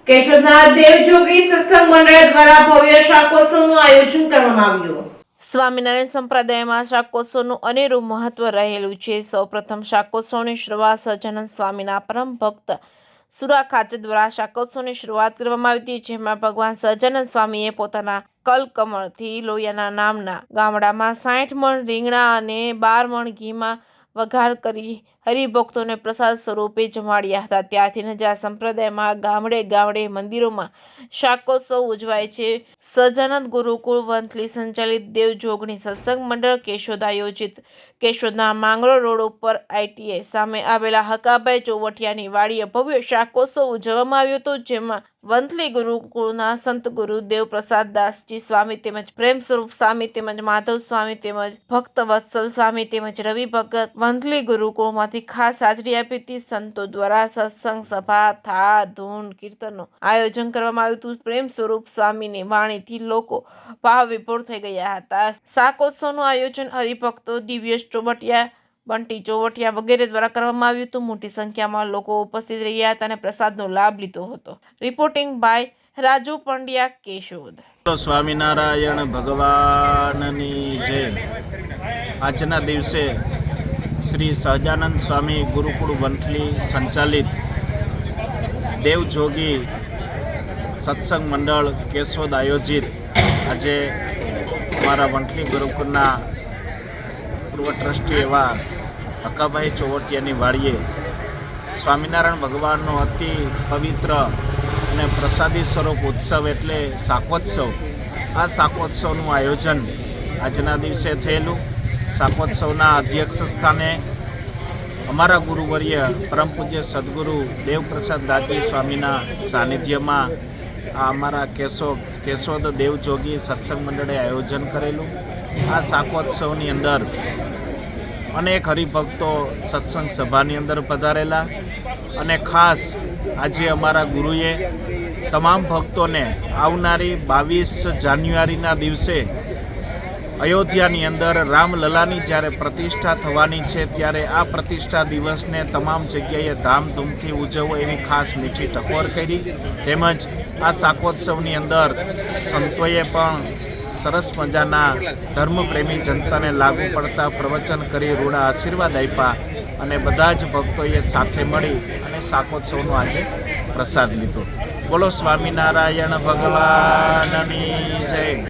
કેશોદના દેવજોગી સત્સંગ મંડળ દ્વારા ભવ્ય શાકોત્સવનું આયોજન કરવામાં આવ્યું। સ્વામિનારાયણ સંપ્રદાયમાં શાકોત્સવનું અનેરું મહત્વ રહેલું છે। સૌપ્રથમ શાકોત્સવની શરૂઆત સહજાનંદ સ્વામીના પરમ ભક્ત સુરા ખાચર દ્વારા શાકોત્સવની શરૂઆત કરવામાં આવી હતી, જેમાં ભગવાન સહજાનંદ સ્વામીએ પોતાના કલકમળથી લોયાના નામના ગામડામાં 60 મણ રીંગણા અને 12 મણ ઘીમાં વઘાર કરી હરિભક્તોને પ્રસાદ સ્વરૂપે જમાડ્યા હતા। ત્યારથી જ આ સંપ્રદાયમાં ગામડે ગામડે મંદિરોમાં શાકોત્સવ ઉજવાય છે। સહજાનંદ ગુરુકુળ વંથલી સંચાલિત દેવજોગણી સત્સંગ મંડળ કેશોદ આયોજિત કેશોદના માંગરો રોડ ઉપર ITI સામે આવેલા હકાભાઈ ચોવટિયાની વાડીએ ભવ્ય શાકોત્સવ ઉજવવામાં આવ્યો હતો, જેમાં વંથલી ગુરુકુળના સંત ગુરુ દેવપ્રસાદ દાસજી સ્વામી તેમજ પ્રેમ સ્વરૂપ સ્વામી તેમજ માધવ સ્વામી તેમજ ભક્ત વત્સલ સ્વામી તેમજ રવિ ભગત વંથલી ગુરુકુળમાંથી ખાસ હાજરી આપી હતી। સંતો દ્વારા સત્સંગ સભા, થાળ, ધૂન, કીર્તનનું આયોજન કરવામાં આવ્યું હતું। પ્રેમ સ્વરૂપ સ્વામીની વાણીથી લોકો ભાવ વિભોર થઈ ગયા હતા। શાકોત્સવનું આયોજન હરિભક્તો દિવ્યેશ ચોવટિયા, બંટી ચોવટિયા વગેરે દ્વારા કરવામાં આવ્યું હતું। મોટી સંખ્યામાં લોકો ઉપસ્થિત રહ્યા હતા અને પ્રસાદનો લાભ લીધો હતો। Reporting by Raju Pandya, Keshod. સ્વામિનારાયણ ભગવાનની જય। આજના દિવસે શ્રી સહજાનંદ સ્વામી ગુરુકુળ વંથલી સંચાલિત દેવજોગી સત્સંગ મંડળ કેશોદ આયોજિત આજે અમારા વંથલી ગુરુકુળના પૂર્વ ટ્રસ્ટી એવા હકાભાઈ ચોવટિયાની વાડીએ સ્વામિનારાયણ ભગવાનનો અતિ પવિત્ર અને પ્રસાદી સ્વરૂપ ઉત્સવ એટલે શાકોત્સવ। આ શાકોત્સવનું આયોજન આજના દિવસે થયેલું। શાકોત્સવના અધ્યક્ષ સ્થાને અમારા ગુરુવર્ય પરમ પૂજ્ય સદગુરુ દેવપ્રસાદ દાસજી સ્વામીના સાનિધ્યમાં આ અમારા કેશોદ દેવજોગી સત્સંગ મંડળે આયોજન કરેલું। આ શાકોત્સવની અંદર અનેક હરિભક્તો સત્સંગ સભાની અંદર પધારેલા અને ખાસ આજે અમારા ગુરુએ તમામ ભક્તોને આવનારી 22 જાન્યુઆરીના દિવસે અયોધ્યાની અંદર રામલલાની જ્યારે પ્રતિષ્ઠા થવાની છે, ત્યારે આ પ્રતિષ્ઠા દિવસને તમામ જગ્યાએ ધામધૂમથી ઉજવવો એવી ખાસ મીઠી ટકોર કરી। તેમજ આ શાકોત્સવની અંદર સંતોએ પણ સરસ મજાના ધર્મપ્રેમી જનતાને લાગુ પડતા પ્રવચન કરી રૂડા આશીર્વાદ આપ્યા અને બધા જ ભક્તોએ સાથે મળી અને શાકોત્સવનો આજે પ્રસાદ લીધો। બોલો સ્વામિનારાયણ ભગવાનની જય।